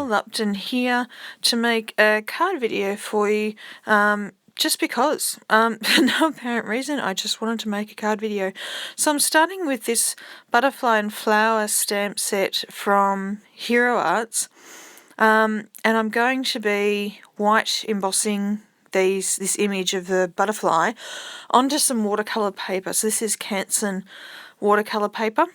Lupton here to make a card video for you, just because. For no apparent reason, I just wanted to make a card video. So I'm starting with this butterfly and flower stamp set from Hero Arts, and I'm going to be white embossing this image of the butterfly onto some watercolour paper. So this is Canson watercolour paper.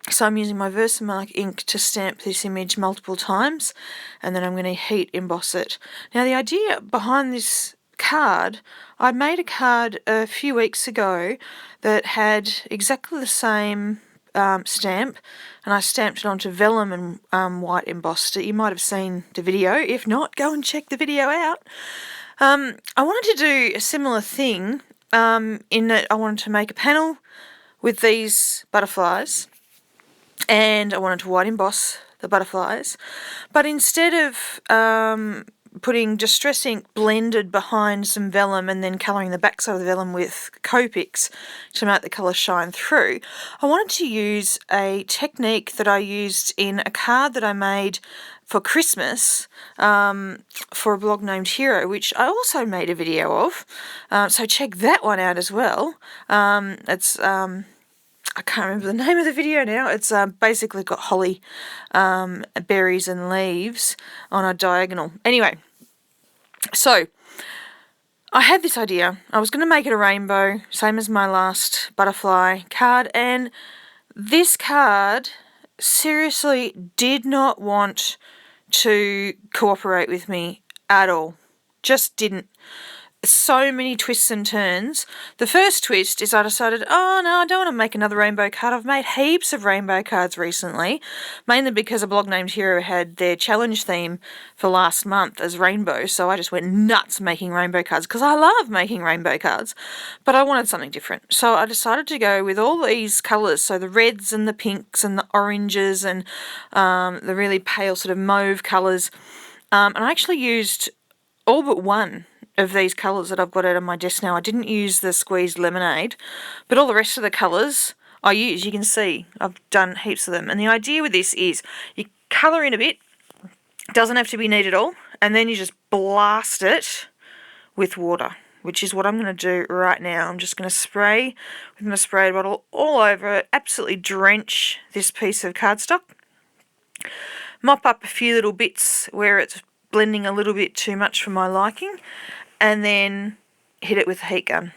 So I'm using my Versamark ink to stamp this image multiple times, and then I'm going to heat emboss it. Now the idea behind this card, I made a card a few weeks ago that had exactly the same stamp, and I stamped it onto vellum and white embossed it. You might have seen the video. If not, go and check the video out. I wanted to do a similar thing in that I wanted to make a panel with these butterflies, and I wanted to white emboss the butterflies, but instead of putting Distress ink blended behind some vellum and then colouring the backside of the vellum with Copics to make the colour shine through, I wanted to use a technique that I used in a card that I made for Christmas for a blog named Hero, which I also made a video of, so check that one out as well. It's I can't remember the name of the video now. It's basically got holly, berries and leaves on a diagonal. Anyway, so I had this idea. I was going to make it a rainbow, same as my last butterfly card, and this card seriously did not want to cooperate with me at all. Just didn't. So many twists and turns. The first twist is I decided, oh no, I don't want to make another rainbow card. I've made heaps of rainbow cards recently, mainly because a blog named Hero had their challenge theme for last month as rainbow, so I just went nuts making rainbow cards because I love making rainbow cards, but I wanted something different. So I decided to go with all these colours, so the reds and the pinks and the oranges and the really pale sort of mauve colours, and I actually used all but one of these colours that I've got out on my desk now. I didn't use the squeezed lemonade, but all the rest of the colours I use. You can see I've done heaps of them. And the idea with this is you colour in a bit, doesn't have to be neat at all, and then you just blast it with water, which is what I'm going to do right now. I'm just going to spray with my spray bottle all over it, absolutely drench this piece of cardstock, mop up a few little bits where it's blending a little bit too much for my liking, and then hit it with a heat gun.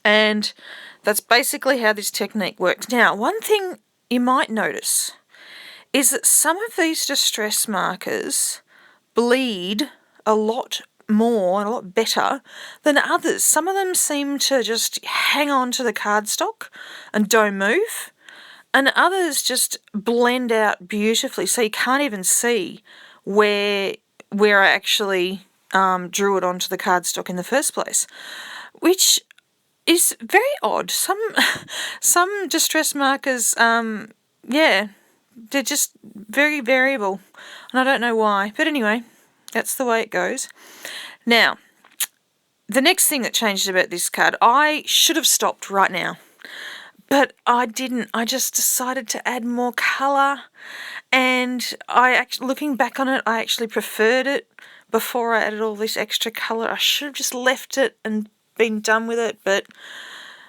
And that's basically how this technique works. Now, one thing you might notice is that some of these distress markers bleed a lot more and a lot better than others. Some of them seem to just hang on to the cardstock and don't move, and others just blend out beautifully, so you can't even see where I actually drew it onto the cardstock in the first place, which is very odd. Some distress markers, they're just very variable, and I don't know why. But anyway, that's the way it goes. Now, the next thing that changed about this card, I should have stopped right now, but I didn't. I just decided to add more colour, and looking back on it, I actually preferred it before I added all this extra colour. I should have just left it and been done with it, but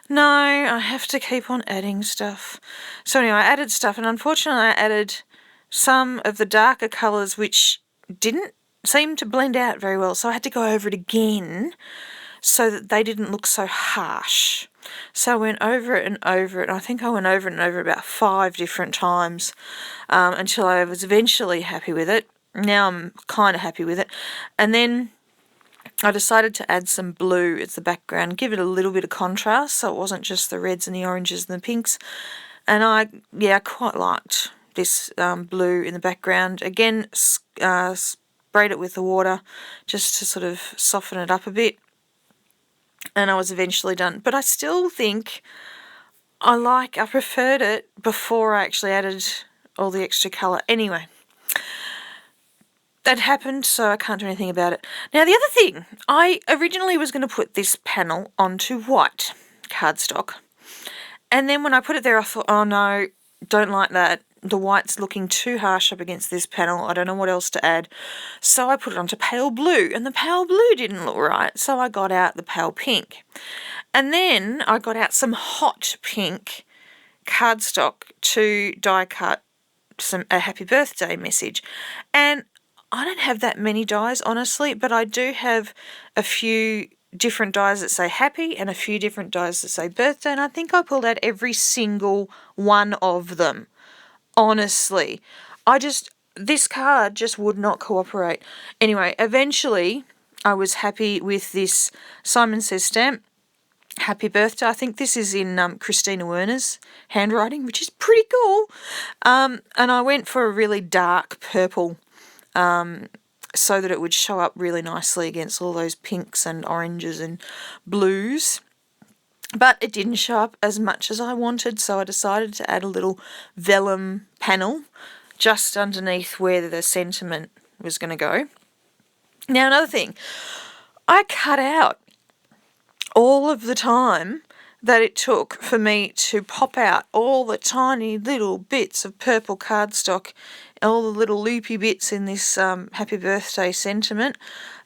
no, I have to keep on adding stuff. So anyway, I added stuff, and unfortunately I added some of the darker colours which didn't seem to blend out very well, so I had to go over it again so that they didn't look so harsh. So I went over it and over it, and I think I went over it and over it about 5 different times until I was eventually happy with it. Now I'm kind of happy with it. And then I decided to add some blue as the background, give it a little bit of contrast so it wasn't just the reds and the oranges and the pinks. And I quite liked this blue in the background. Again, sprayed it with the water just to sort of soften it up a bit. And I was eventually done. But I still think I preferred it before I actually added all the extra colour. Anyway, that happened, so I can't do anything about it. Now, the other thing, I originally was going to put this panel onto white cardstock. And then when I put it there, I thought, oh no, don't like that. the white's looking too harsh up against this panel. I don't know what else to add. So I put it onto pale blue, and the pale blue didn't look right, so I got out the pale pink. And then I got out some hot pink cardstock to die cut a happy birthday message. And I don't have that many dies, honestly, but I do have a few different dies that say happy and a few different dies that say birthday, and I think I pulled out every single one of them. Honestly, this card just would not cooperate. Anyway, eventually I was happy with this Simon Says stamp. Happy birthday. I think this is in Christina Werner's handwriting, which is pretty cool. And I went for a really dark purple so that it would show up really nicely against all those pinks and oranges and blues. But it didn't show up as much as I wanted, so I decided to add a little vellum panel just underneath where the sentiment was going to go. Now, another thing, I cut out all of the time that it took for me to pop out all the tiny little bits of purple cardstock, all the little loopy bits in this happy birthday sentiment.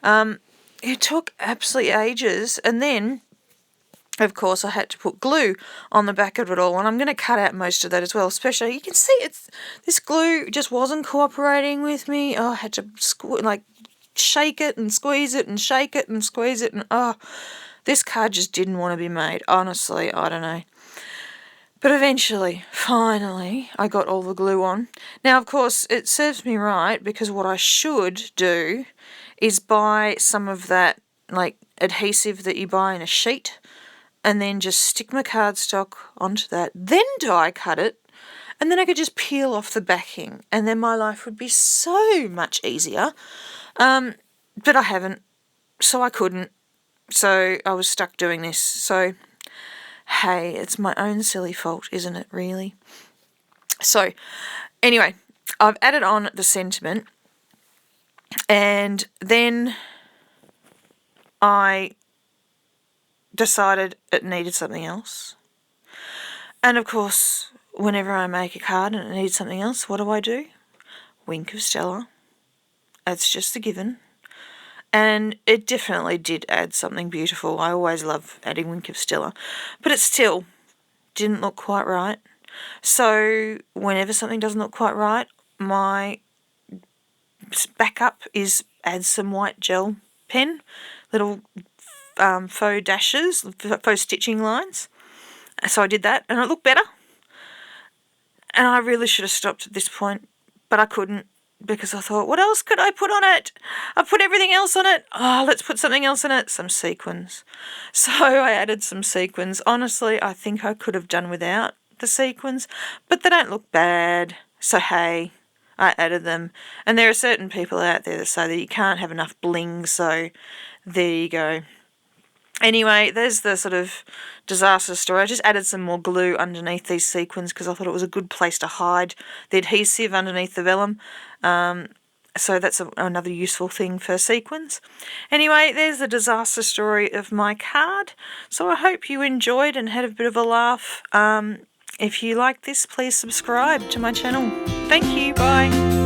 It took absolutely ages, and then of course I had to put glue on the back of it all, and I'm going to cut out most of that as well. Especially, you can see this glue just wasn't cooperating with me. I had to shake it and squeeze it and shake it and squeeze it, and this card just didn't want to be made. Honestly, I don't know. But eventually, finally, I got all the glue on. Now, of course, it serves me right, because what I should do is buy some of that adhesive that you buy in a sheet, and then just stick my cardstock onto that, then die cut it, and then I could just peel off the backing, and then my life would be so much easier. But I haven't, so I couldn't. So I was stuck doing this. So, hey, it's my own silly fault, isn't it, really? So, anyway, I've added on the sentiment, and then I decided it needed something else. And of course, whenever I make a card and it needs something else, what do? Wink of Stella. That's just a given. And it definitely did add something beautiful. I always love adding Wink of Stella. But it still didn't look quite right. So whenever something doesn't look quite right, my backup is add some white gel pen, little faux dashes, faux stitching lines. So I did that, and it looked better. And I really should have stopped at this point, but I couldn't, because I thought, what else could I put on it? I put everything else on it. Let's put something else in it. Some sequins. So I added some sequins. Honestly, I think I could have done without the sequins, but they don't look bad. So hey, I added them. And there are certain people out there that say that you can't have enough bling, so there you go. Anyway, there's the sort of disaster story. I just added some more glue underneath these sequins because I thought it was a good place to hide the adhesive underneath the vellum. So that's another useful thing for sequins. Anyway, there's the disaster story of my card. So I hope you enjoyed and had a bit of a laugh. If you like this, please subscribe to my channel. Thank you. Bye.